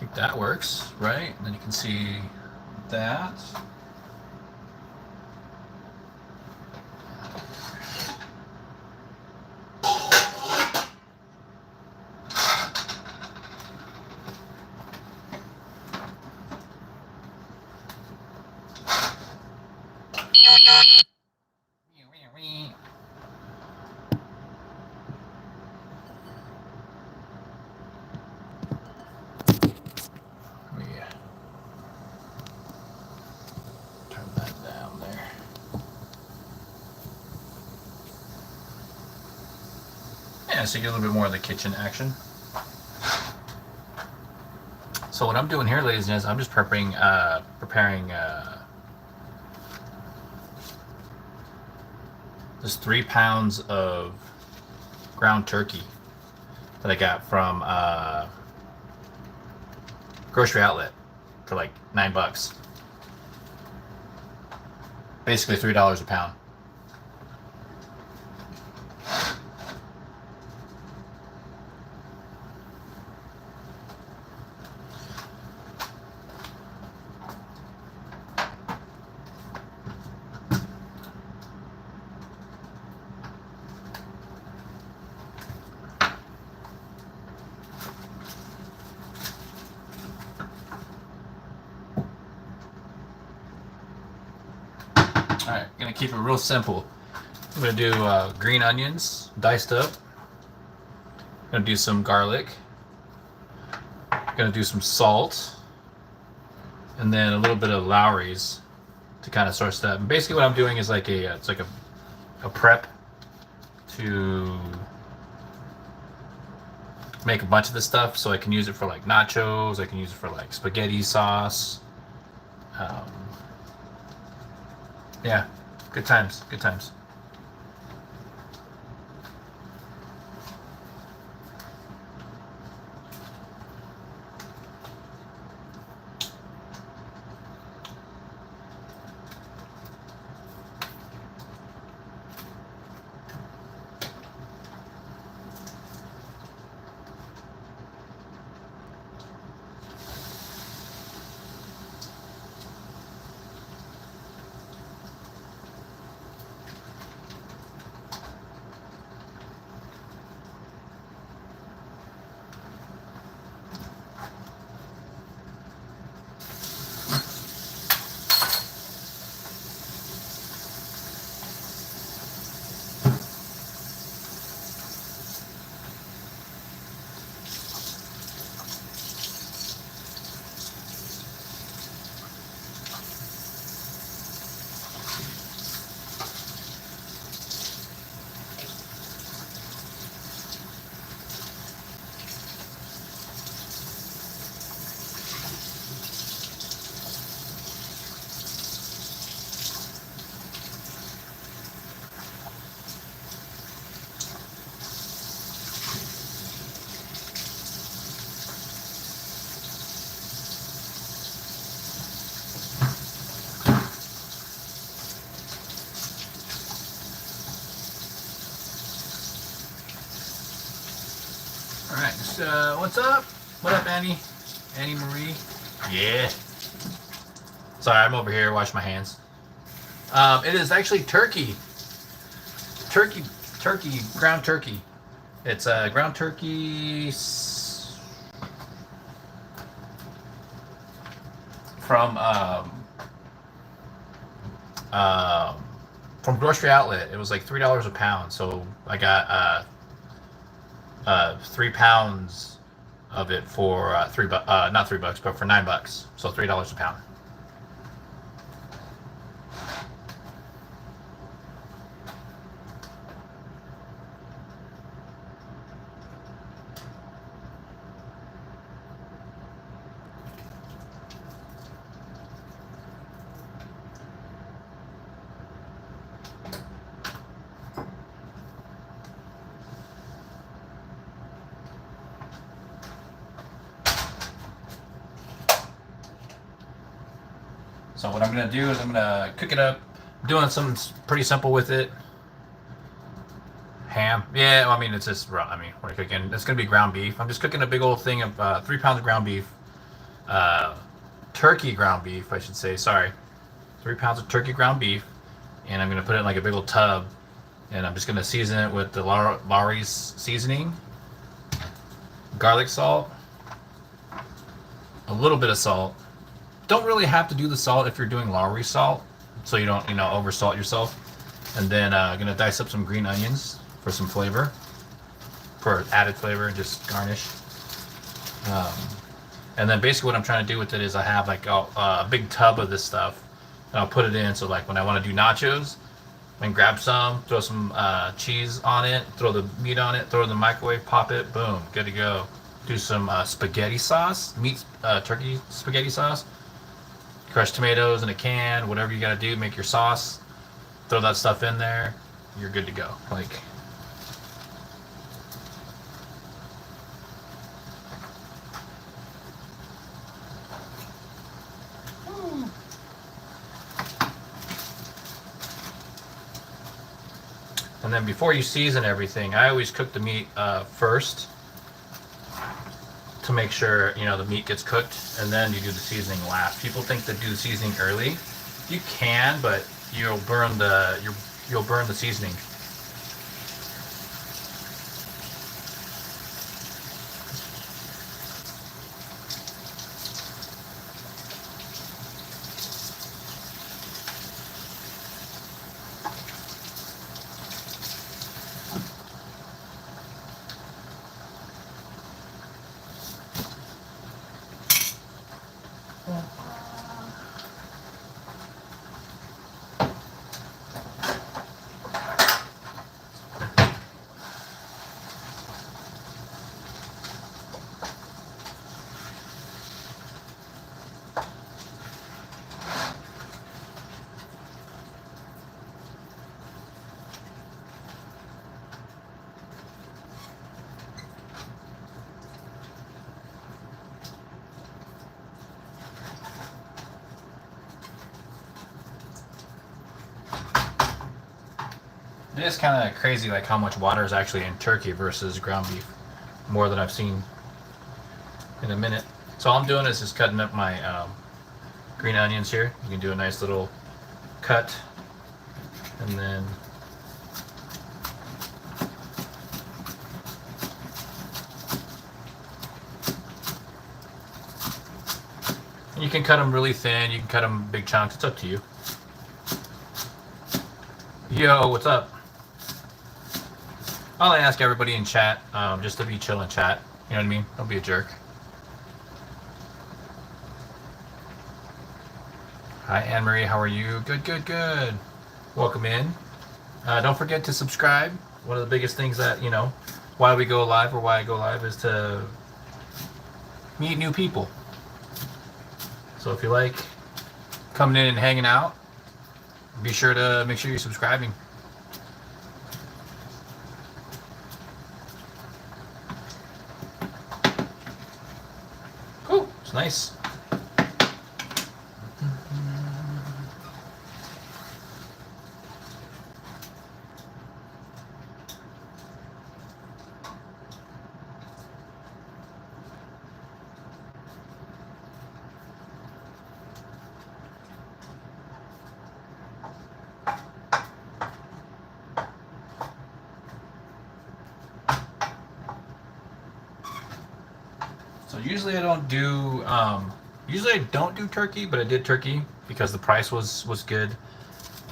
think that works, right? And then you can see that. Turn that down there. Yeah, so you get a little bit more of the kitchen action. So what I'm doing here, ladies and gents, I'm just preparing just 3 pounds of ground turkey that I got from grocery outlet for like $9. Basically $3 a pound. Alright, gonna keep it real simple. I'm gonna do green onions, diced up. Gonna do some garlic. Gonna do some salt. And then a little bit of Lowry's to kind of source that. And basically what I'm doing is like it's like a prep to make a bunch of this stuff so I can use it for like nachos, I can use it for like spaghetti sauce. Yeah, good times, good times. Alright, what's up? What up, Annie? Annie Marie? Yeah. Sorry, I'm over here washing my hands. It is actually turkey. Ground turkey. It's ground turkey from grocery outlet. It was like $3 a pound, so I got 3 pounds of it for not $3, but for $9, so $3 a pound. So what I'm going to do is I'm going to cook it up. I'm doing something pretty simple with it. Ham. Yeah, I mean, it's just raw. I mean, we're cooking. It's going to be ground beef. I'm just cooking a big old thing of 3 pounds of ground beef. turkey ground beef, I should say. Sorry, 3 pounds of turkey ground beef, and I'm gonna put it in like a big old tub, and I'm just gonna season it with the Lawry's seasoning, garlic salt, a little bit of salt. Don't really have to do the salt if you're doing Lawry salt, so you don't, over salt yourself. And then gonna dice up some green onions for some flavor, for added flavor, and just garnish. And then basically what I'm trying to do with it is I have like a big tub of this stuff, and I'll put it in. So like when I want to do nachos, I can grab some, throw some cheese on it, throw the meat on it, throw it in the microwave, pop it, boom, good to go. Do some spaghetti sauce, turkey spaghetti sauce. Crushed tomatoes in a can, whatever you gotta do, make your sauce, throw that stuff in there, you're good to go. Like, and then before you season everything, I always cook the meat first to make sure the meat gets cooked, and then you do the seasoning last. People think to do the seasoning early. You can, but you'll burn the seasoning. It is kind of crazy, like how much water is actually in turkey versus ground beef. More than I've seen in a minute. So all I'm doing is just cutting up my green onions here. You can do a nice little cut, and then you can cut them really thin. You can cut them big chunks. It's up to you. Yo, what's up? I'll ask everybody in chat, just to be chill in chat. You know what I mean? Don't be a jerk. Hi, Anne-Marie. How are you? Good, good, good. Welcome in. Don't forget to subscribe. One of the biggest things that, why we go live, or why I go live, is to meet new people. So if you like coming in and hanging out, be sure to make sure you're subscribing. Cool. It's nice. So usually I don't do turkey, but I did turkey because the price was good,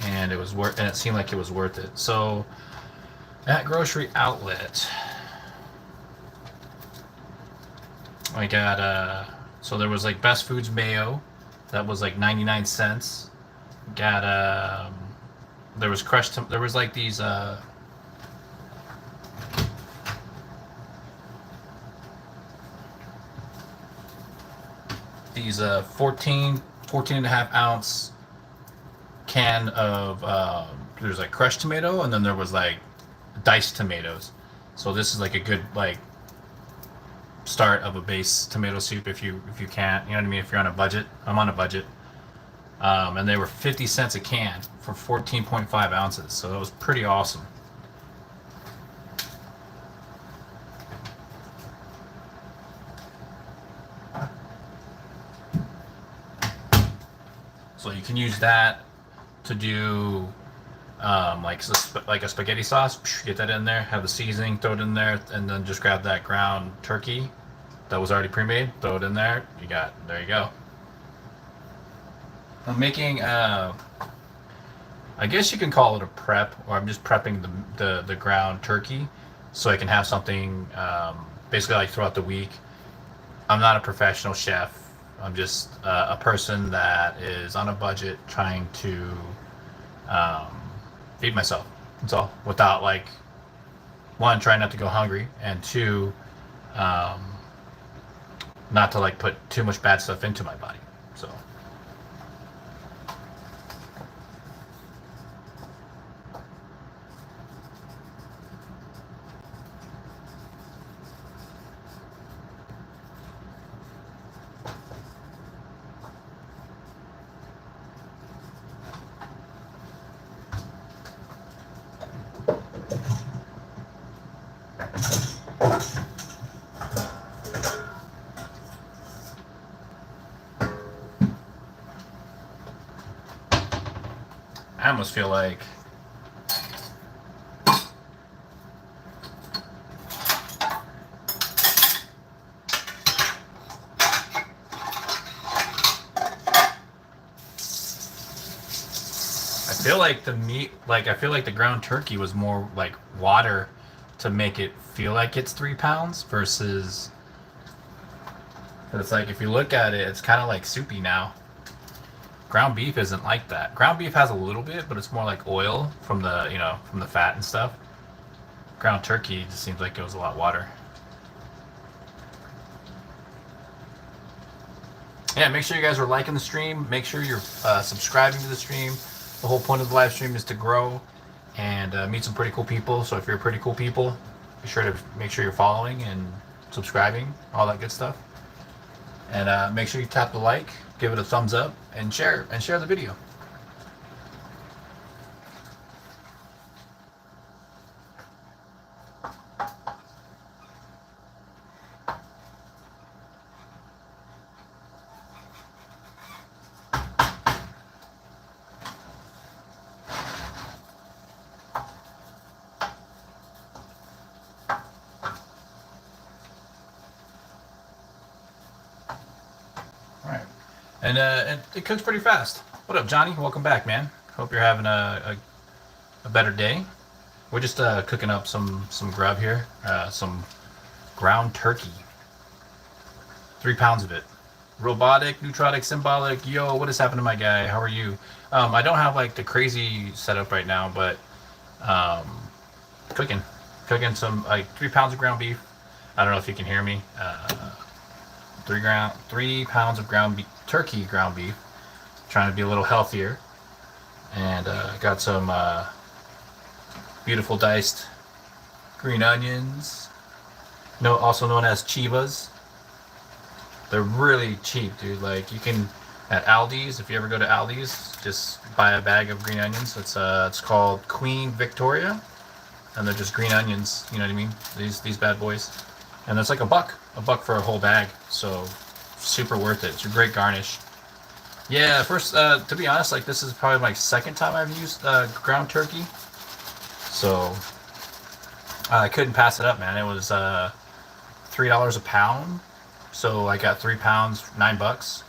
and it seemed like it was worth it. So at grocery outlet, I got so there was like Best Foods mayo, that was like 99 cents. Got there was there was like these these 14 and a half ounce can of there's like crushed tomato, and then there was like diced tomatoes. So this is like a good like start of a base tomato soup if you can't, you know what I mean, if you're on a budget. I'm on a budget. And they were 50 cents a can for 14.5 ounces, so that was pretty awesome. So you can use that to do like a spaghetti sauce. Get that in there, have the seasoning, throw it in there, and then just grab that ground turkey that was already pre-made, throw it in there. There you go. I'm making I guess you can call it a prep, or I'm just prepping the ground turkey so I can have something basically like throughout the week. I'm not a professional chef. I'm just a person that is on a budget trying to feed myself. That's all. Without, like, one, trying not to go hungry, and two, um, not to like put too much bad stuff into my body. So. I almost feel like the meat, like I feel like the ground turkey was more like water to make it feel like it's 3 pounds versus, it's like if you look at it, it's kind of like soupy now. Ground beef isn't like that. Ground beef has a little bit, but it's more like oil from the, from the fat and stuff. Ground turkey just seems like it was a lot water. Yeah, make sure you guys are liking the stream. Make sure you're subscribing to the stream. The whole point of the live stream is to grow and meet some pretty cool people. So if you're pretty cool people, be sure to make sure you're following and subscribing, all that good stuff. And make sure you tap the like, give it a thumbs up, and share the video. And it cooks pretty fast. What up, Johnny? Welcome back, man. Hope you're having a better day. We're just cooking up some grub here. Some ground turkey. 3 pounds of it. Robotic, neutrotic, symbolic. Yo, what is happening, my guy? How are you? I don't have like the crazy setup right now, but cooking some like 3 pounds of ground beef. I don't know if you can hear me. 3 pounds of turkey ground beef. Trying to be a little healthier, and got some beautiful diced green onions, also known as chivas. They're really cheap, dude. Like, you can at Aldi's, if you ever go to Aldi's, just buy a bag of green onions. It's called Queen Victoria, and they're just green onions. You know what I mean? These bad boys, and it's like a buck for a whole bag. So super worth it. It's a great garnish. Yeah, first, to be honest, like, this is probably my second time I've used ground turkey. So I couldn't pass it up, man. It was $3 a pound. So I got 3 pounds, $9.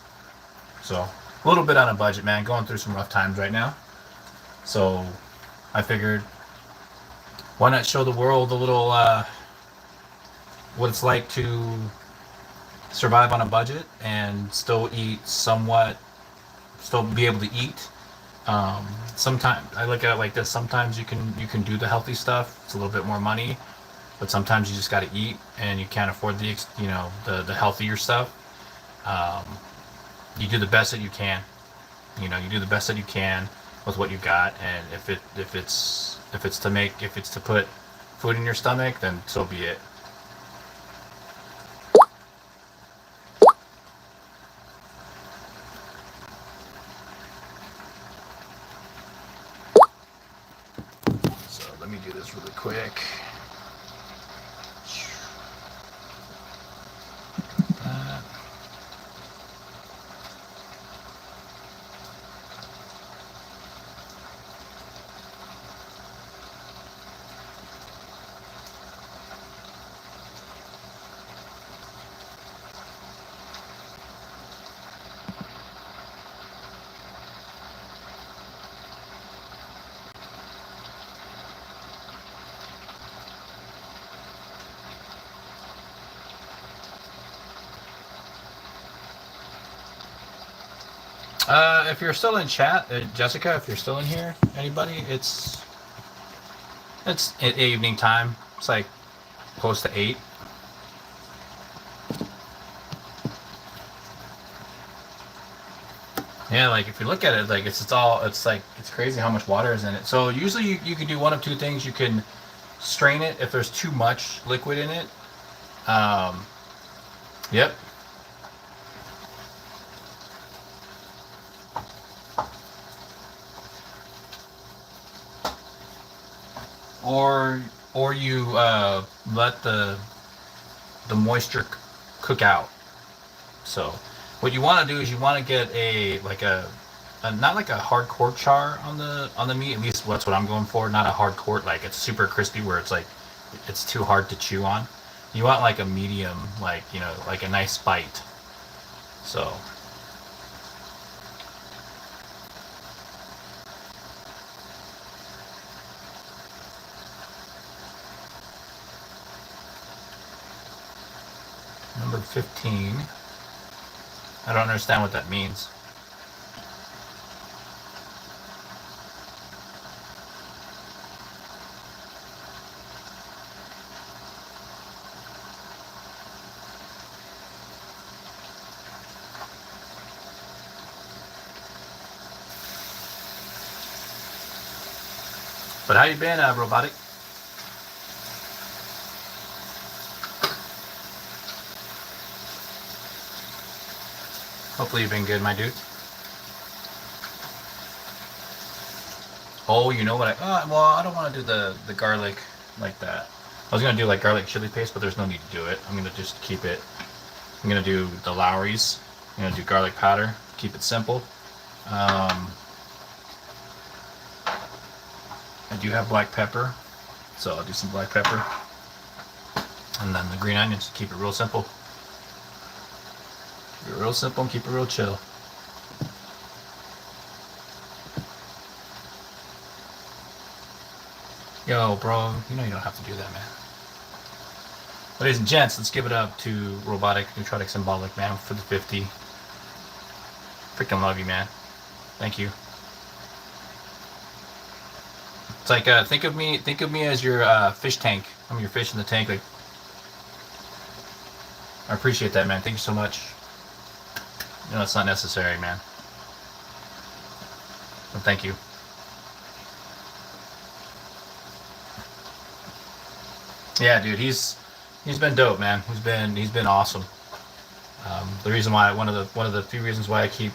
So a little bit on a budget, man. Going through some rough times right now. So I figured, why not show the world a little what it's like to survive on a budget and still be able to eat. Sometimes I look at it like this. Sometimes you can do the healthy stuff. It's a little bit more money, but sometimes you just got to eat, and you can't afford the healthier stuff. You do the best that you can. You do the best that you can with what you got, and if it's to put food in your stomach, then so be it. Let me do this really quick. If you're still in chat, Jessica, if you're still in here, anybody, it's evening time. It's like close to 8. Yeah, like if you look at it, like it's crazy how much water is in it. So usually you can do one of two things. You can strain it if there's too much liquid in it. Um, yep. Or you let the moisture cook out. So what you want to do is you want to get a not like a hardcore char on the meat. At least that's what I'm going for. Not a hardcore like it's super crispy where it's like it's too hard to chew on. You want like a medium, like like a nice bite. So number 15. I don't understand what that means. But how you been, Robotic? Hopefully you've been good, my dude. Oh, you know what? Well, I don't want to do the garlic like that. I was gonna do like garlic chili paste, but there's no need to do it. I'm gonna just keep it. I'm gonna do the Lowry's. I'm gonna do garlic powder. Keep it simple. I do have black pepper, so I'll do some black pepper, and then the green onions. Keep it real simple. Keep it real simple and keep it real chill. Yo, bro, you know you don't have to do that, man. Ladies and gents, let's give it up to Robotic, Neutrotic, Symbolic, man, for the 50. Freaking love you, man. Thank you. It's like think of me as your fish tank. I'm your fish in the tank. Like, I appreciate that, man. Thank you so much. You know it's not necessary, man. But thank you. Yeah, dude, he's been dope, man. He's been awesome. The reason why one of the few reasons why I keep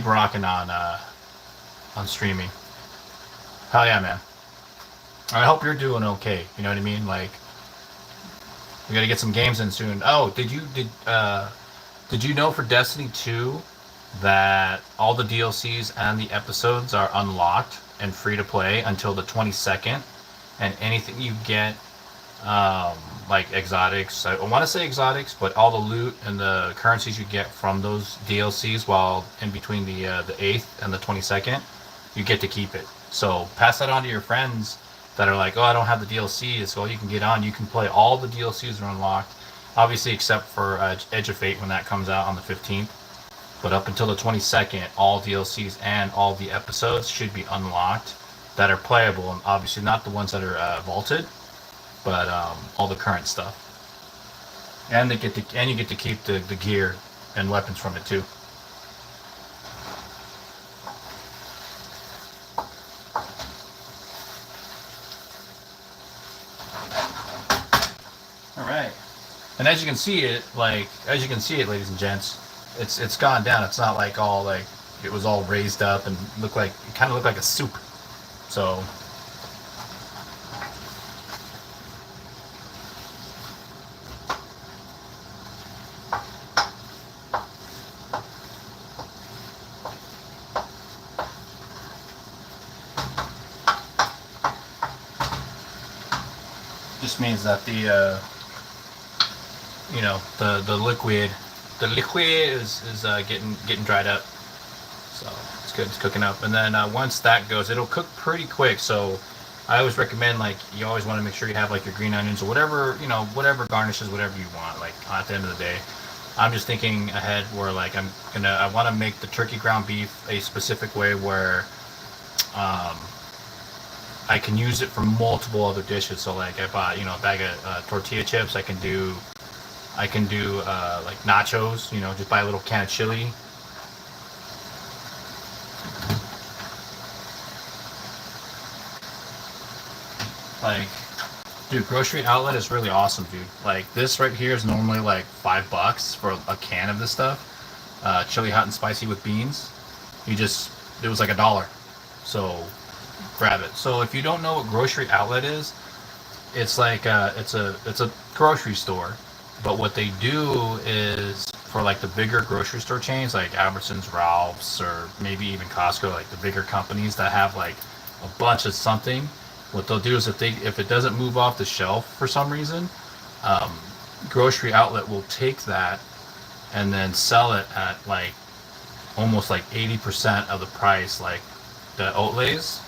rocking on streaming. Hell yeah, man. I hope you're doing okay. You know what I mean? Like, we gotta get some games in soon. Oh, did you know for Destiny 2 that all the DLCs and the episodes are unlocked and free to play until the 22nd? And anything you get, like exotics, I want to say exotics, but all the loot and the currencies you get from those DLCs while in between the 8th and the 22nd, you get to keep it. So pass that on to your friends that are like, oh, I don't have the DLCs, so you can get on. You can play all the DLCs are unlocked, obviously except for Edge of Fate when that comes out on the 15th. But up until the 22nd, all DLCs and all the episodes should be unlocked that are playable, and obviously not the ones that are vaulted, but all the current stuff. And you get to keep the gear and weapons from it too. All right. And as you can see it, ladies and gents, it's gone down. It's not like all like it was all raised up and kind of looked like a soup. So just means that the liquid is getting dried up. So it's good. It's cooking up, and then once that goes, it'll cook pretty quick. So I always recommend, like, you always want to make sure you have like your green onions or whatever, whatever garnishes, whatever you want. Like at the end of the day, I'm just thinking ahead where like I want to make the turkey ground beef a specific way where um, I can use it for multiple other dishes. So like I bought, you know, a bag of tortilla chips. I can do like nachos. You know, just buy a little can of chili. Like, dude, grocery outlet is really awesome, dude. Like this right here is normally like $5 for a can of this stuff. Chili hot and spicy with beans. It was like $1. So grab it. So if you don't know what grocery outlet is, it's like it's a grocery store, but what they do is for like the bigger grocery store chains like Albertsons, Ralph's, or maybe even Costco, like the bigger companies that have like a bunch of something. What they'll do is if it doesn't move off the shelf for some reason, um, grocery outlet will take that and then sell it at like almost like 80% of the price, like the Oatlays,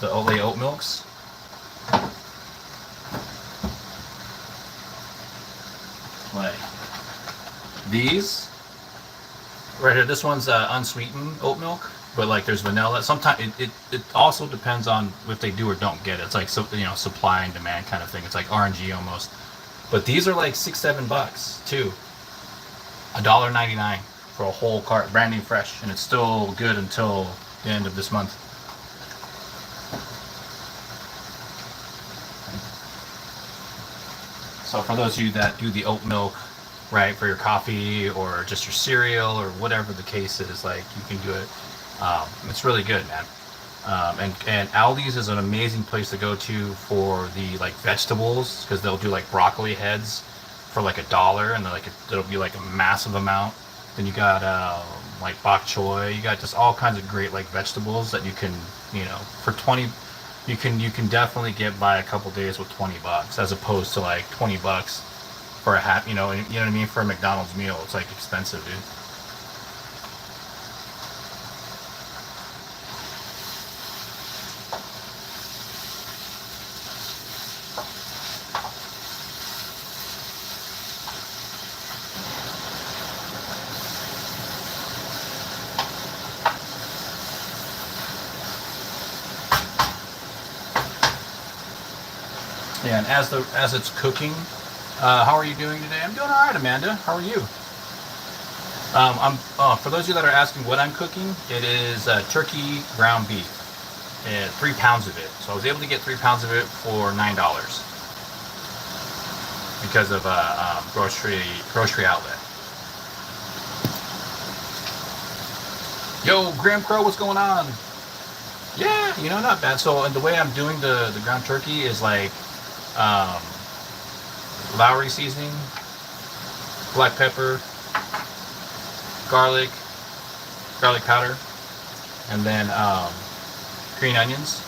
the Oatlay oat milks. Like these right here. This one's unsweetened oat milk, but like there's vanilla. Sometimes it also depends on if they do or don't get it. It's like, so, you know, supply and demand kind of thing. It's like RNG almost. But these are like $6-7 too. $1.99 for a whole cart, brand new, fresh, and it's still good until the end of this month. So for those of you that do the oat milk, right, for your coffee or just your cereal or whatever the case is, like you can do it. It's really good, man. And Aldi's is an amazing place to go to for the like vegetables, because they'll do like broccoli heads for like $1, and it'll be like a massive amount. Then you got like bok choy. You got just all kinds of great like vegetables that you can, you know, for 20. You can definitely get by a couple days with $20, as opposed to like $20 for a half. You know what I mean, for a McDonald's meal. It's like expensive, dude. Yeah, and as it's cooking, how are you doing today? I'm doing all right, Amanda. How are you? For those of you that are asking what I'm cooking, it is turkey ground beef, 3 pounds of it. So I was able to get 3 pounds of it for $9 because of grocery outlet. Yo, Graham Crow, what's going on? Yeah, you know, not bad. So, and the way I'm doing the ground turkey is like um, Lowry seasoning, black pepper, garlic, garlic powder, and then green onions.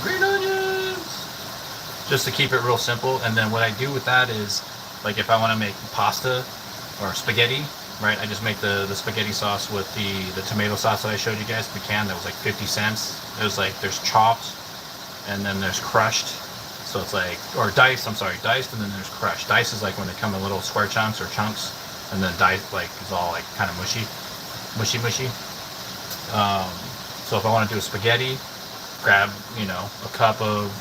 Green onions! Just to keep it real simple. And then what I do with that is, like if I want to make pasta or spaghetti, right? I just make the spaghetti sauce with the tomato sauce that I showed you guys, the can that was like 50 cents. It was like, there's chopped and then there's crushed. So it's like, or diced, I'm sorry, diced, and then there's crushed. Diced is like when they come in little square chunks or chunks, and then diced like is all like kind of mushy. So if I want to do a spaghetti, grab, you know, a cup of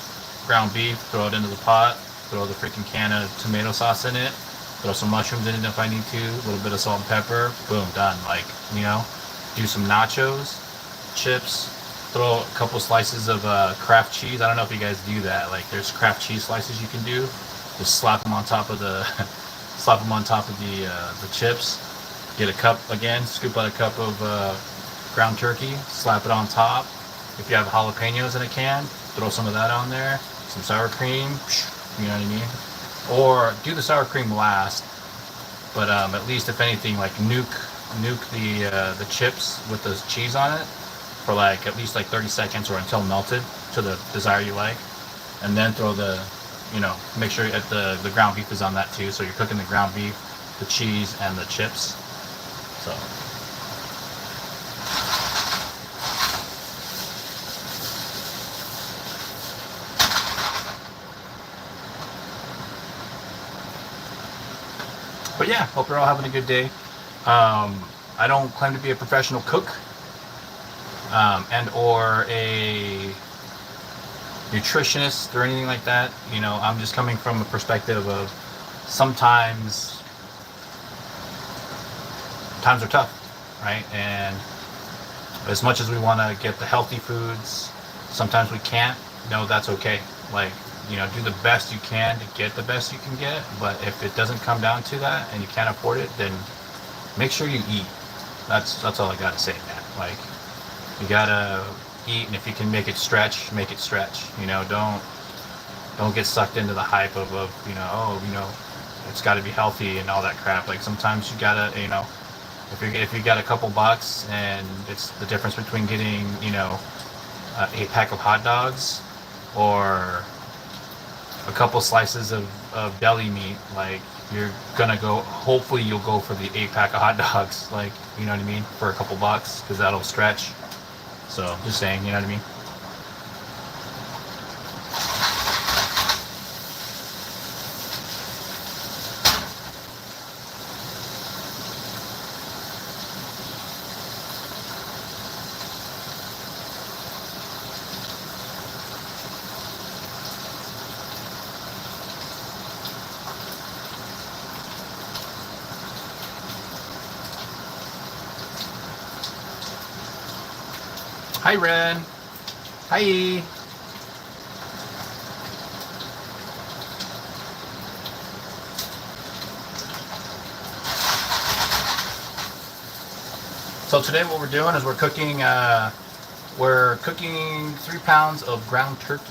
ground beef, throw it into the pot, throw the freaking can of tomato sauce in it, throw some mushrooms in it if I need to, a little bit of salt and pepper, boom, done. Like, you know, do some nachos, chips, throw a couple slices of Kraft cheese. I don't know if you guys do that. Like, there's Kraft cheese slices you can do. Just slap them on top of the the chips. Get a cup again. Scoop out a cup of ground turkey. Slap it on top. If you have jalapenos in a can, throw some of that on there. Some sour cream. You know what I mean? Or do the sour cream last. But at least, if anything, like nuke the chips with the cheese on it for like at least like 30 seconds or until melted to the desire you like, and then throw the, you know, make sure that the ground beef is on that too. So you're cooking the ground beef, the cheese, and the chips. So. But yeah, hope you're all having a good day. I don't claim to be a professional cook and or a nutritionist or anything like that. You know, I'm just coming from a perspective of sometimes times are tough, right? And as much as we want to get the healthy foods, sometimes we can't. No, that's okay. Like, you know, do the best you can to get the best you can get. But if it doesn't come down to that and you can't afford it, then make sure you eat. That's all I gotta say, man. Like, you gotta eat, and if you can make it stretch, make it stretch. You know, don't get sucked into the hype of you know, oh, you know, it's got to be healthy and all that crap. Like sometimes you gotta, you know, if you got a couple bucks and it's the difference between getting, you know, a pack of hot dogs or a couple slices of deli meat, like you're gonna go, hopefully you'll go for the 8-pack of hot dogs, like, you know what I mean, for a couple bucks, because that'll stretch. So just saying, you know what I mean. Hi, Ren. Hi. So today what we're doing is we're cooking 3 pounds of ground turkey.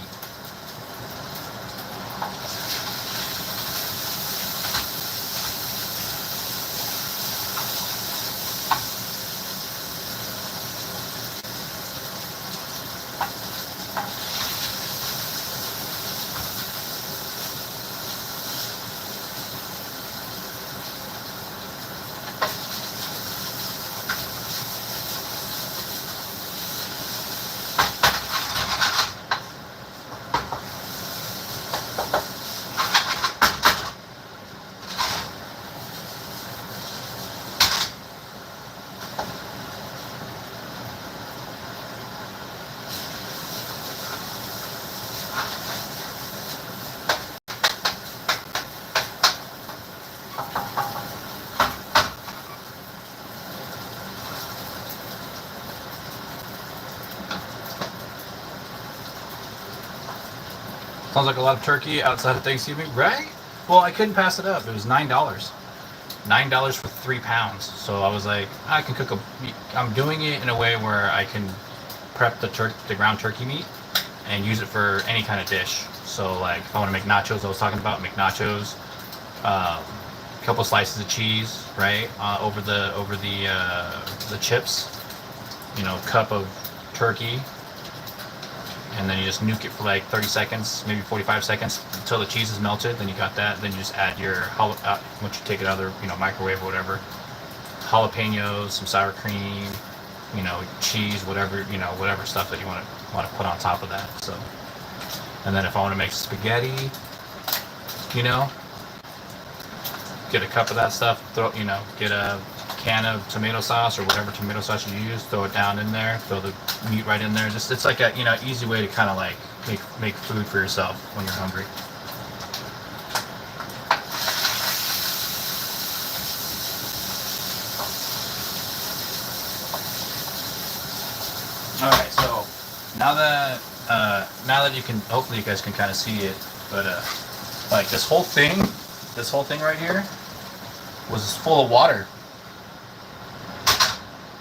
Sounds like a lot of turkey outside of Thanksgiving, right? Well, I couldn't pass it up. It was $9. $9 for 3 pounds. So I was like, I can cook I'm doing it in a way where I can prep the ground turkey meat and use it for any kind of dish. So like if I want to make nachos, I was talking about make nachos, a couple slices of cheese, right, over the chips, you know, cup of turkey, and then you just nuke it for like 30 seconds, maybe 45 seconds until the cheese is melted. Then you got that. Then you just add your once you take it out of the, you know, microwave or whatever, jalapenos, some sour cream, you know, cheese, whatever, you know, whatever stuff that you want to put on top of that. So, and then if I want to make spaghetti, you know, get a cup of that stuff, get a can of tomato sauce or whatever tomato sauce you use, throw it down in there, throw the meat right in there. Just, it's like a, you know, easy way to kind of like make food for yourself when you're hungry. All right, so now that you can, hopefully you guys can kind of see it, but like this whole thing right here was full of water.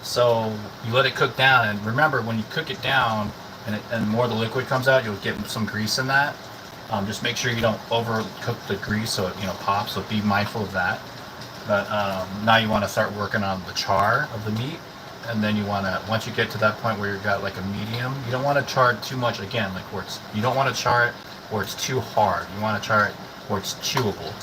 So you let it cook down, and remember, when you cook it down and more of the liquid comes out, you'll get some grease in that. Just make sure you don't overcook the grease so it, you know, pops. So be mindful of that. But now you want to start working on the char of the meat, and then you want to, once you get to that point where you've got like a medium, you don't want to char it too much. Again, like you don't want to char it where it's too hard. You want to char it where it's chewable.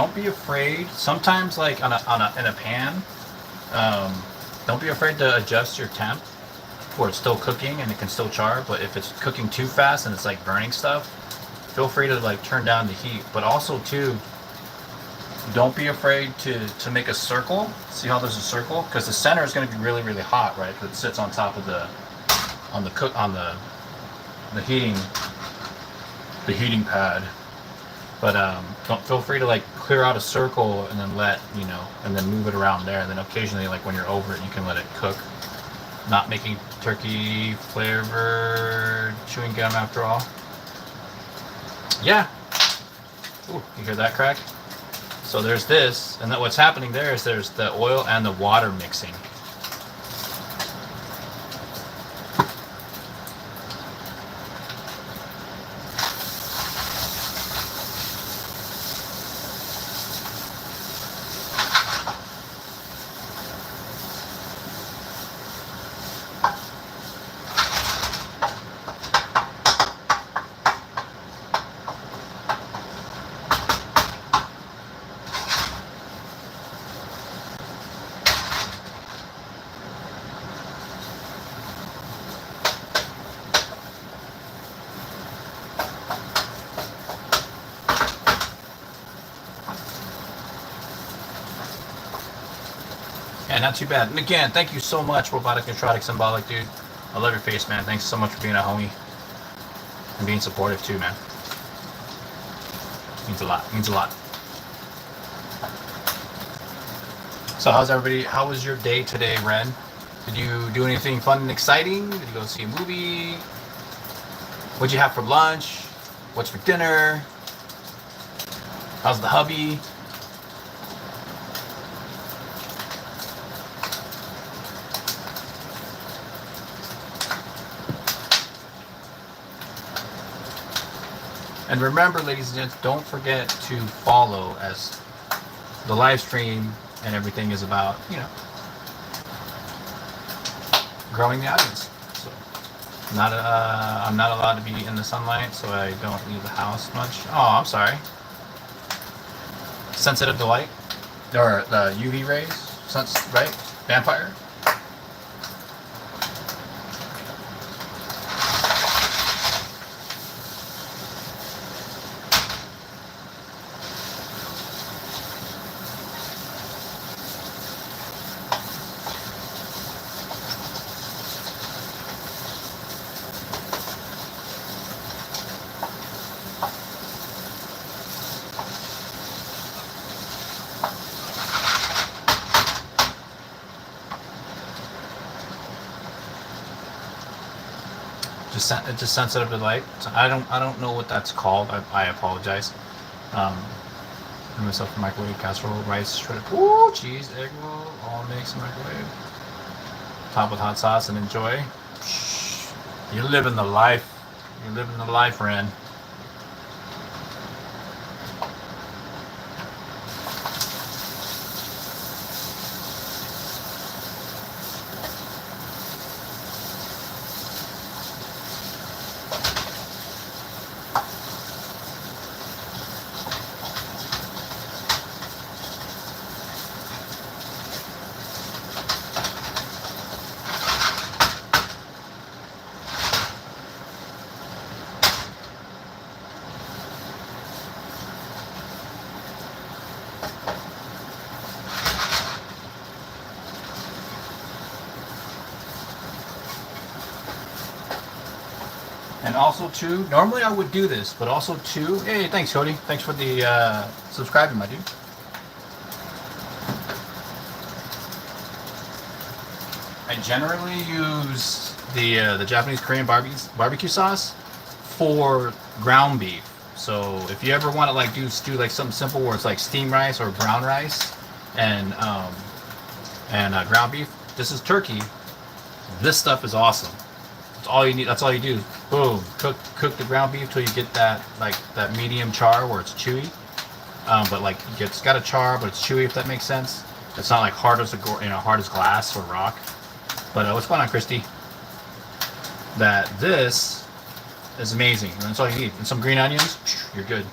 don't be afraid. Sometimes, like in a pan, don't be afraid to adjust your temp where it's still cooking and it can still char. But if it's cooking too fast and it's like burning stuff, feel free to like turn down the heat. But also too, don't be afraid to make a circle. See how there's a circle? Because the center is going to be really, really hot, right? Because it sits on top of the heating pad. But don't feel free to like clear out a circle and then and then move it around there. And then occasionally, like when you're over it, you can let it cook. Not making turkey flavored chewing gum after all. Yeah. Ooh, you hear that crack? So there's this, and then what's happening there is there's the oil and the water mixing. Yeah, not too bad. And again, thank you so much, Robotic Neutrotic Symbolic, dude. I love your face, man. Thanks so much for being a homie. And being supportive too, man. Means a lot. Means a lot. So how's everybody? How was your day today, Ren? Did you do anything fun and exciting? Did you go see a movie? What'd you have for lunch? What's for dinner? How's the hubby? And remember, ladies and gents, don't forget to follow, as the live stream and everything is about, growing the audience. So I'm not allowed to be in the sunlight, so I don't leave the house much. Oh, I'm sorry. Sensitive to light, or the UV rays, right? Vampire. Just sensitive to light. So I don't know what that's called. I apologize. Myself for microwave casserole, rice, shredded, ooh, cheese, egg roll, all mixed in microwave. Top with hot sauce and enjoy. You're living the life. You're living the life, Ren. And also too, normally I would do this, but also too, hey, thanks Cody, thanks for the subscribing, my dude. I generally use the Japanese Korean barbecue sauce for ground beef. So if you ever want to like do like something simple where it's like steamed rice or brown rice and ground beef, this is turkey. This stuff is awesome. That's all you need. That's all you do. Boom. Cook the ground beef till you get that medium char where it's chewy. But like it's got a char, but it's chewy, if that makes sense. It's not like hard as glass or rock. But what's going on, Christy? That this is amazing. And that's all you need. And some green onions, you're good.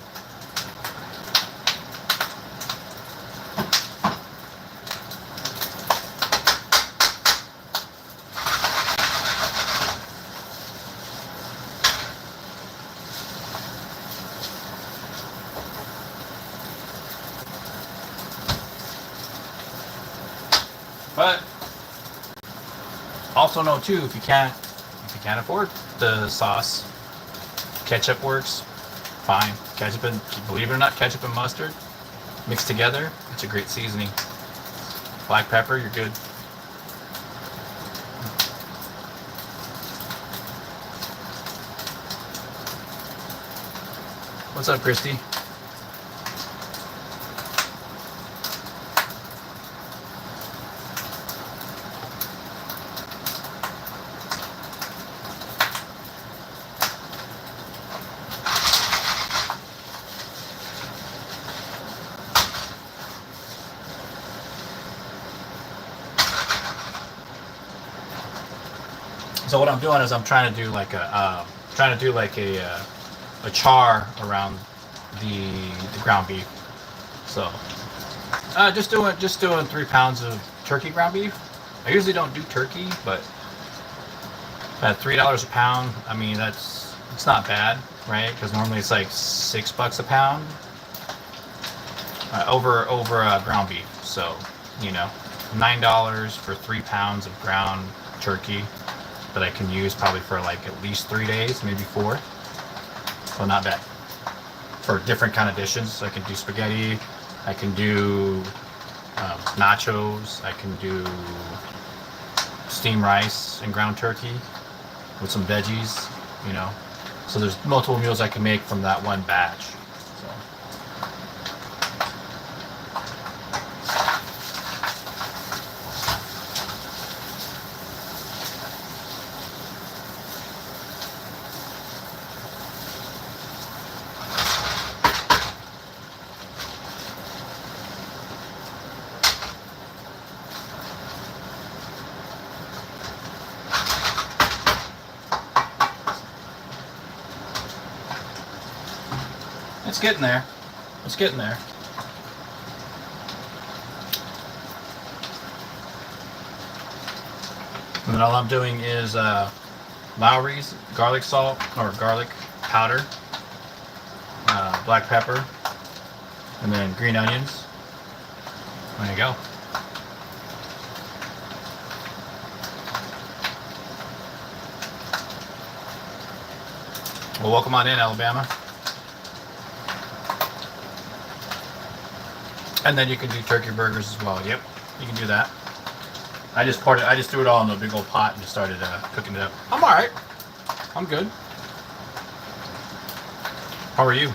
But also know too, if you can't afford the sauce, ketchup works fine. Ketchup and, believe it or not, ketchup and mustard mixed together, it's a great seasoning. Black pepper, you're good. What's up, Christy? So what I'm doing is I'm trying to do like a char around the ground beef. So just doing 3 pounds of turkey ground beef. I usually don't do turkey, but at $3 a pound, I mean it's not bad, right? Because normally it's like $6 a pound over ground beef. So you know, $9 for 3 pounds of ground turkey that I can use probably for like at least 3 days, maybe 4. So not bad. For different kind of dishes, I can do spaghetti, I can do nachos, I can do steamed rice and ground turkey with some veggies, you know. So there's multiple meals I can make from that one batch. So. It's getting there. It's getting there. And then all I'm doing is Lowry's garlic salt or garlic powder, black pepper, and then green onions. There you go. Well, welcome on in, Alabama. And then you can do turkey burgers as well. Yep, you can do that. I just threw it all in a big old pot and just started cooking it up. I'm all right. I'm good. How are you?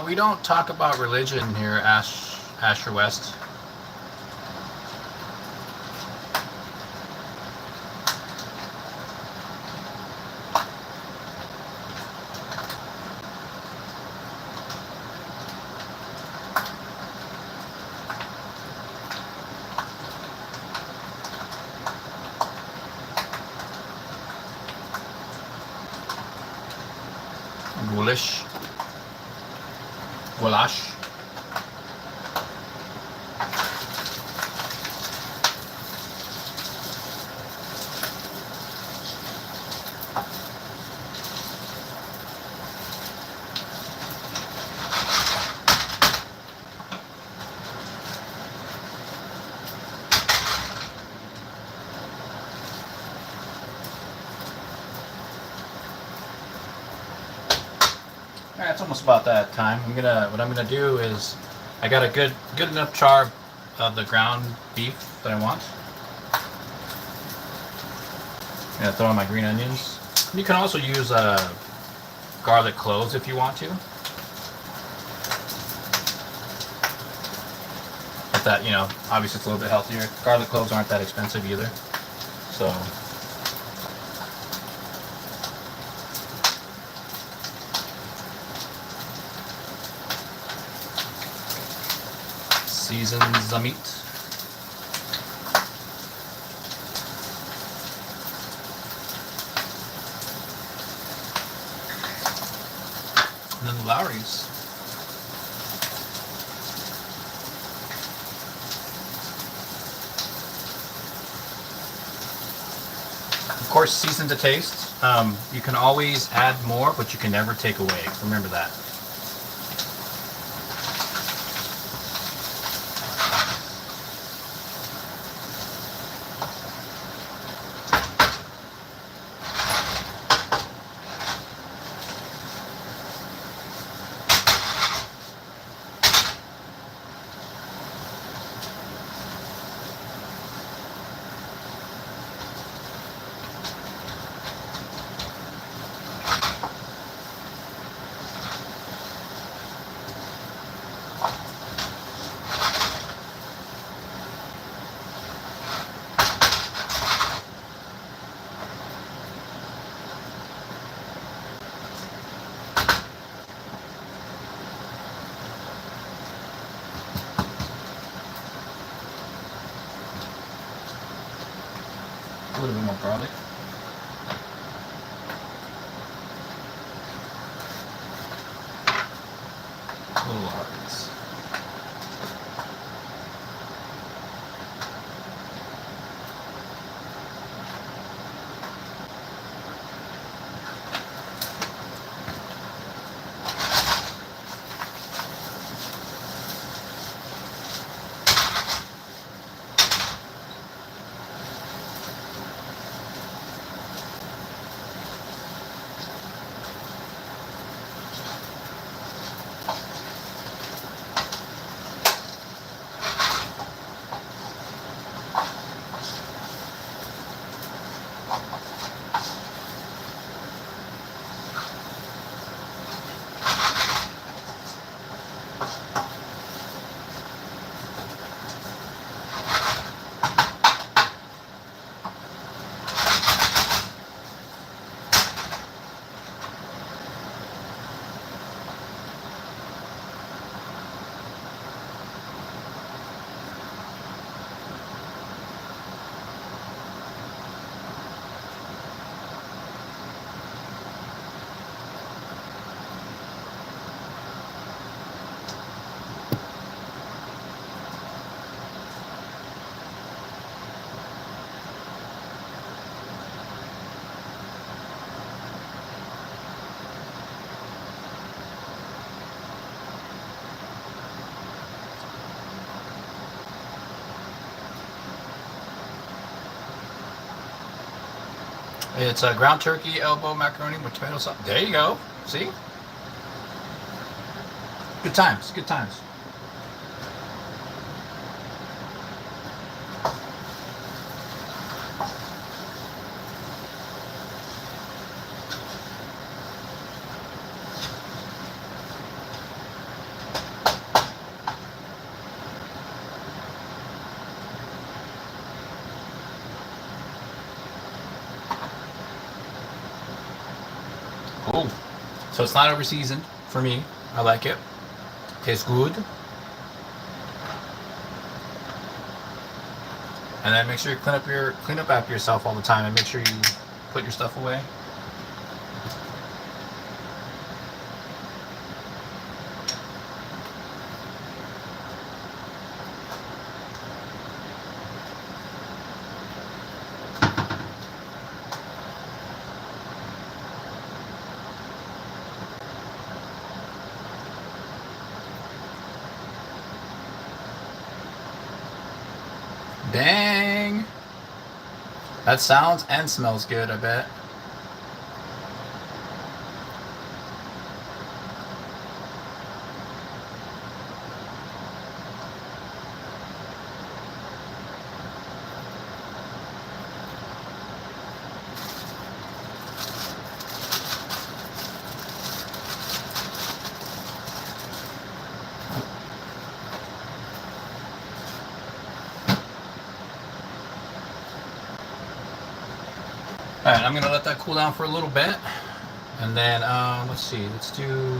We don't talk about religion here, Asher West. Ghoulish. Goulash. Alright, it's almost about that time. What I'm gonna do is I got a good enough char of the ground beef that I want. I'm gonna throw in my green onions. You can also use garlic cloves if you want to. But that, you know, obviously it's a little bit healthier. Garlic cloves aren't that expensive either. So season the meat. And then the Lowry's. Of course, season to taste. You can always add more, but you can never take away. Remember that. A little bit more garlic. A little Lowry's. It's a ground turkey, elbow macaroni with tomato sauce. There you go. See? Good times. Good times. Cool. So it's not over seasoned for me. I like it. Tastes good. And then make sure you clean up after yourself all the time, and make sure you put your stuff away. Dang! That sounds and smells good, I bet. All right, I'm gonna let that cool down for a little bit, and then let's see, let's do.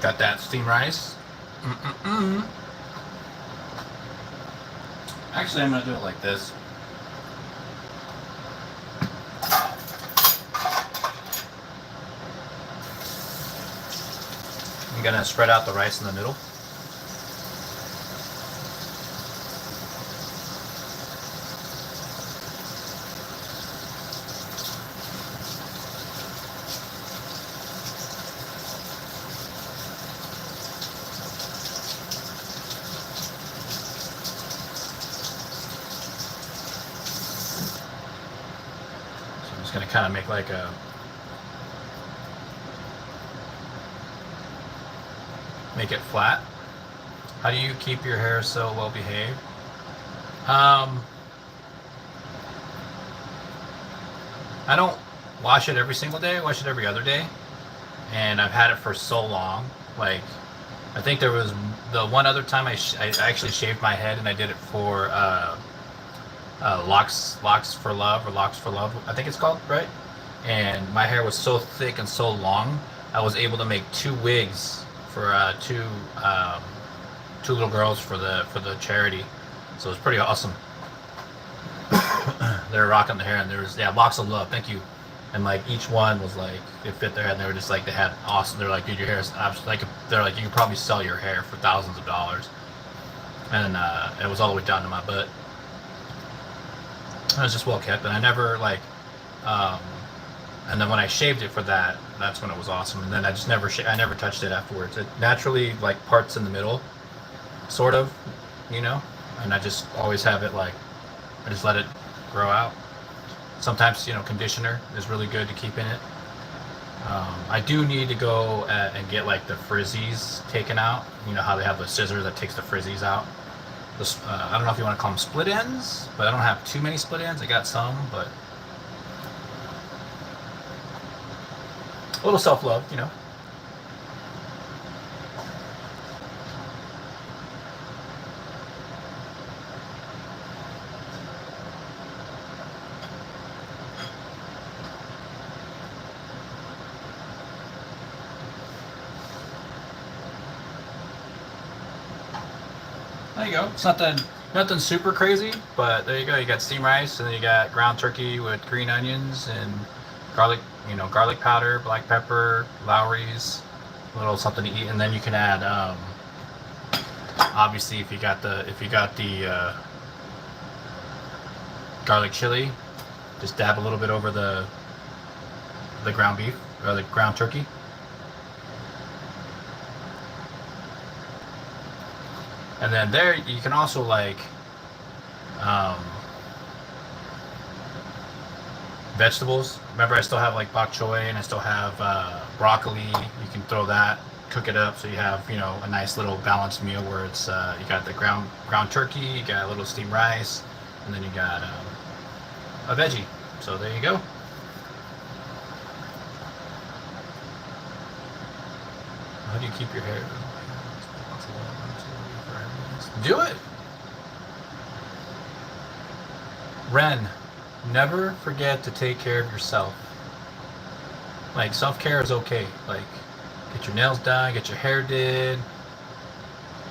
Got that steamed rice. Actually, I'm gonna do it like this. I'm gonna spread out the rice in the middle. Gonna kind of make like a make it flat. How do you keep your hair so well behaved? I don't wash it every single day. I wash it every other day, and I've had it for so long. Like, I think there was the one other time I actually shaved my head, and I did it for locks for love, or locks for love, I think it's called, right? And my hair was so thick and so long, I was able to make 2 wigs for two little girls for the charity. So it was pretty awesome. They were rocking the hair, and there was locks of love. Thank you. And like each one was like it fit their head, and they were just like they had awesome. They're like, dude, your hair is like they're like you could probably sell your hair for thousands of dollars. And it was all the way down to my butt. It was just well kept, and I never like. And then when I shaved it for that, that's when it was awesome. And then I just I never touched it afterwards. It naturally like parts in the middle, sort of, you know. And I just always have it like I just let it grow out. Sometimes conditioner is really good to keep in it. I do need to go and get like the frizzies taken out. You know how they have the scissor that takes the frizzies out. I don't know if you want to call them split ends, but I don't have too many split ends. I got some, but a little self-love, There you go. It's nothing super crazy, but there you go. You got steamed rice, and then you got ground turkey with green onions and garlic, garlic powder, black pepper, Lowry's, a little something to eat, and then you can add, obviously, if you got the garlic chili, just dab a little bit over the ground beef or the ground turkey. And then there you can also like vegetables. Remember, I still have like bok choy, and I still have broccoli. You can throw that. cook it up so you have, you know, a nice little balanced meal where it's you got the ground turkey, you got a little steamed rice, and then you got a veggie. So there you go. How do you keep your hair? Do it. Ren, never forget to take care of yourself. Like, self-care is okay. Like, get your nails done, get your hair did.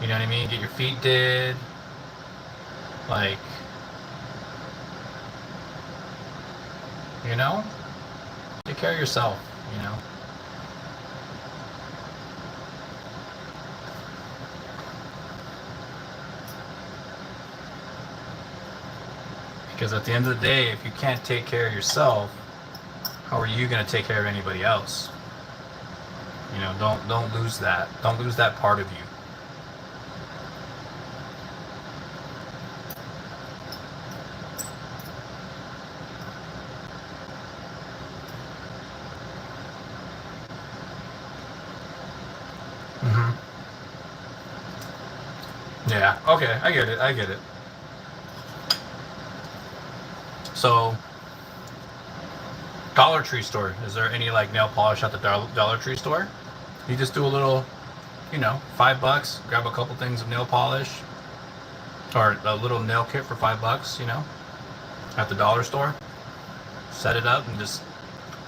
You know what I mean? Get your feet did. Like, you know? Take care of yourself, you know? Because at the end of the day, if you can't take care of yourself, how are you going to take care of anybody else? You know, don't lose that. Don't lose that part of you. Mm-hmm. Yeah. Okay. I get it. I get it. So, Dollar Tree store. Is there any like nail polish at the Dollar Tree store? You just do a little, you know, $5. Grab a couple things of nail polish, or a little nail kit for $5. You know, at the dollar store. Set it up and just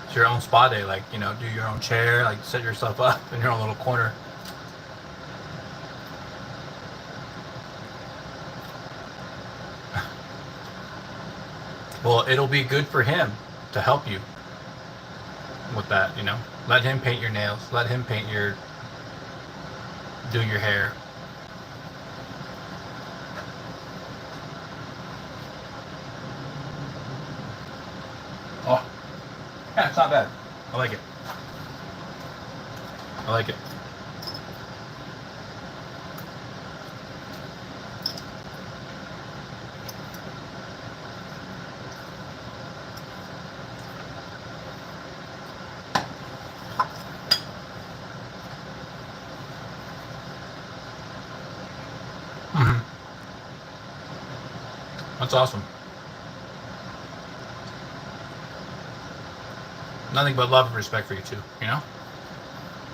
it's your own spa day. Like, you know, do your own chair. Like, set yourself up in your own little corner. Well, it'll be good for him to help you with that, you know. Let him paint your nails. Let him do your hair. Oh, yeah, it's not bad. I like it. I like it. Mm-hmm. That's awesome. Nothing but love and respect for you too. You know,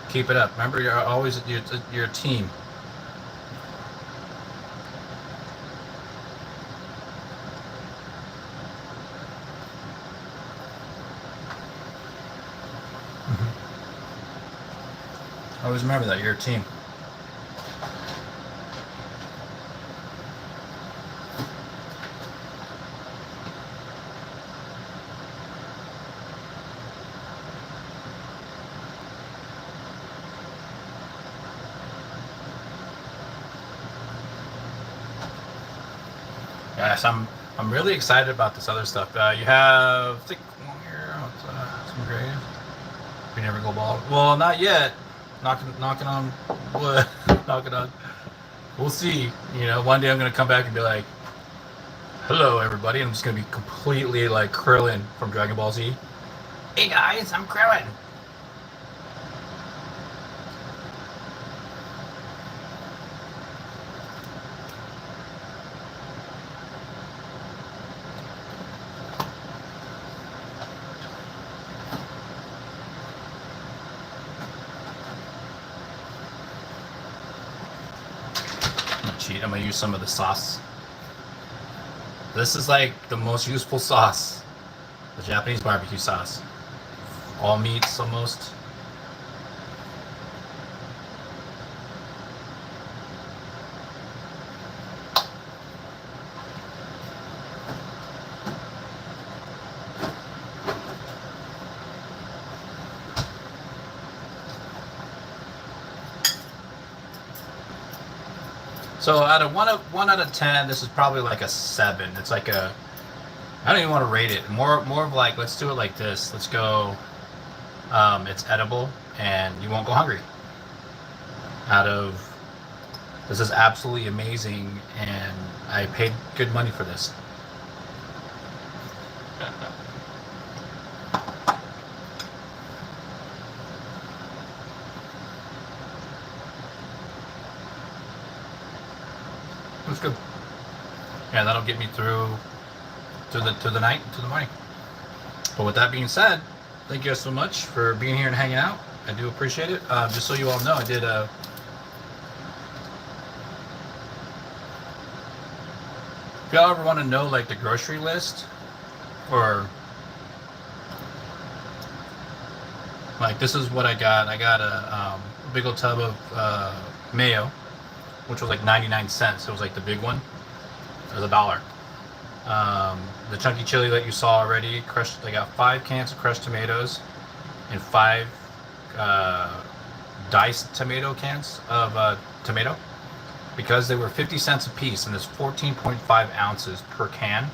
keep it up. Remember, you're a team. Mm-hmm. Always remember that you're a team. Yes, I'm really excited about this other stuff. You have thick long hair, some gray. You never go bald. Well, not yet. Knocking on wood. Knocking on. We'll see. You know, one day I'm gonna come back and be like, "Hello, everybody." I'm just gonna be completely like Krillin from Dragon Ball Z. Hey guys, I'm Krillin. I'm gonna use some of the sauce. This is like the most useful sauce, the Japanese barbecue sauce. All meats almost. So out of one out of 10, this is probably like a 7. It's like a, I don't even want to rate it. More of like, let's do it like this. Let's go. It's edible and you won't go hungry. This is absolutely amazing, and I paid good money for this. It's good. Yeah, that'll get me through to the night, to the morning. But with that being said, thank you guys so much for being here and hanging out. I do appreciate it. Just so you all know, I did if y'all ever want to know like the grocery list, or like this is what I got. I got a big old tub of mayo, which was like 99 cents. It was like the big one. It was $1. The chunky chili that you saw already, crushed. I got 5 cans of crushed tomatoes and 5 diced tomato cans of tomato, because they were 50 cents a piece, and it's 14.5 ounces per can.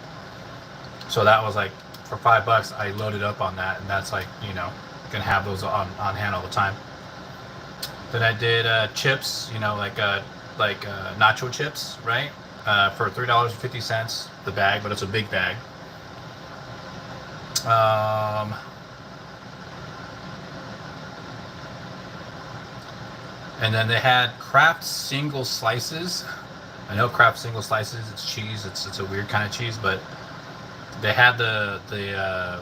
So that was like, for $5, I loaded up on that, and that's like, you know, you can have those on hand all the time. Then I did chips, you know, like nacho chips, right? For $3.50 the bag, but it's a big bag. And then they had Kraft single slices. I know Kraft single slices, it's cheese, it's a weird kind of cheese, but they had the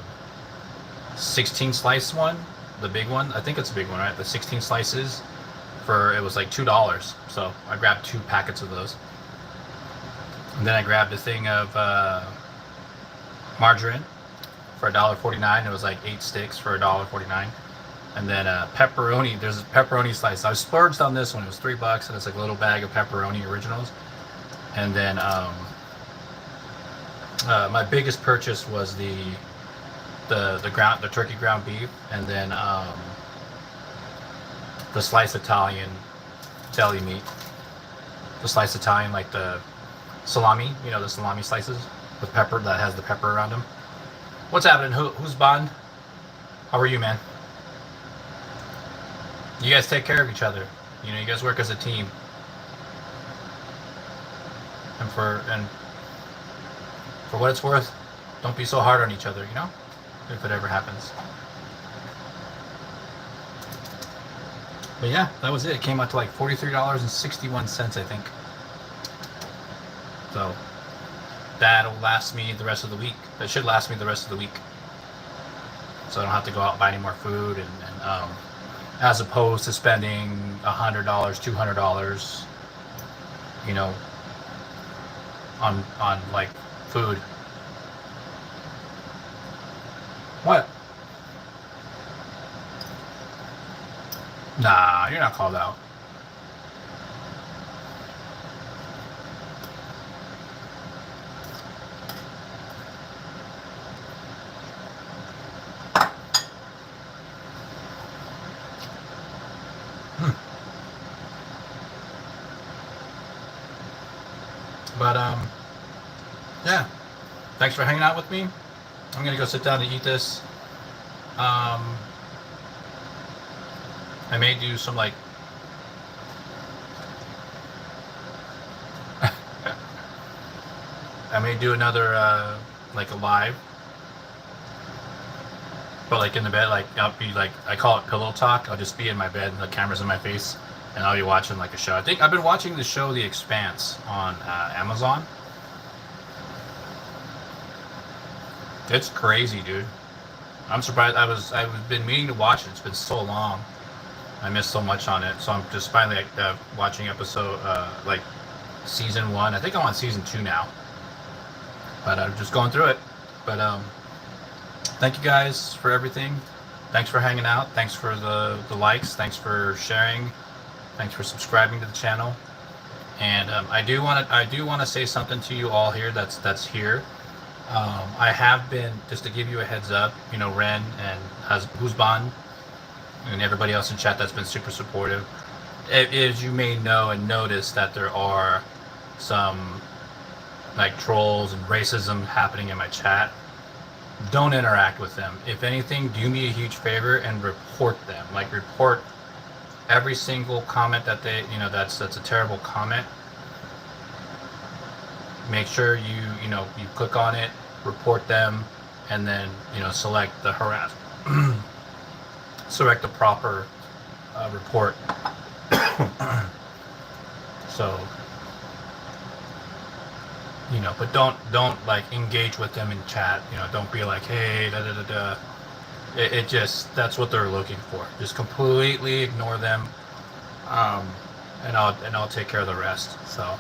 16 slice one, the big one. I think it's a big one, right? The 16 slices it was like $2. So I grabbed 2 packets of those. And then I grabbed a thing of margarine for $1.49. It was like 8 sticks for $1.49. And then pepperoni. There's a pepperoni slice. I splurged on this one. It was $3, and it's like a little bag of pepperoni originals. And then my biggest purchase was the turkey ground beef, and then the sliced Italian deli meat. The sliced Italian, like the salami, you know, the salami slices with pepper, that has the pepper around them. What's happening? Who's Bond? How are you, man? You guys take care of each other. You know, you guys work as a team. And for what it's worth, don't be so hard on each other, you know? If it ever happens. But yeah, that was it. It came out to like $43.61, I think. So that'll last me the rest of the week. That should last me the rest of the week. So I don't have to go out and buy any more food, and as opposed to spending $100, $200, you know, on like food. What? Nah, you're not called out. But yeah, thanks for hanging out with me. I'm gonna go sit down and eat this. I may do some like I may do another like a live, but like in the bed, like I'll be like, I call it pillow talk. I'll just be in my bed and the camera's in my face, and I'll be watching like a show. I think I've been watching the show The Expanse on Amazon. It's crazy, dude. I'm surprised. I've been meaning to watch it. It's been so long. I missed so much on it. So I'm just finally watching episode like season 1. I think I'm on season 2 now. But I'm just going through it. But thank you guys for everything. Thanks for hanging out. Thanks for the likes. Thanks for sharing. Thanks for subscribing to the channel. And I do want to say something to you all here. That's here. I have been, just to give you a heads up, you know, Ren and Huzban and everybody else in chat that's been super supportive. As you may know and notice, that there are some like trolls and racism happening in my chat. Don't interact with them. If anything, do me a huge favor and report them. Like, report every single comment that they, you know, that's a terrible comment. Make sure you click on it, report them, and then, you know, select the select the proper report. So you know, but don't like engage with them in chat. You know, don't be like, hey, da da da da. It just, that's what they're looking for. Just completely ignore them, and I'll take care of the rest. So.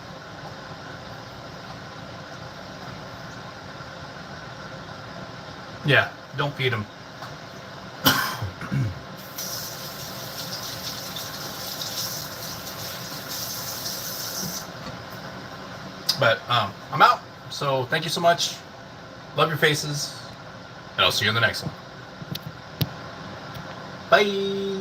Yeah, don't feed them. But I'm out. So thank you so much. Love your faces. And I'll see you in the next one. Bye.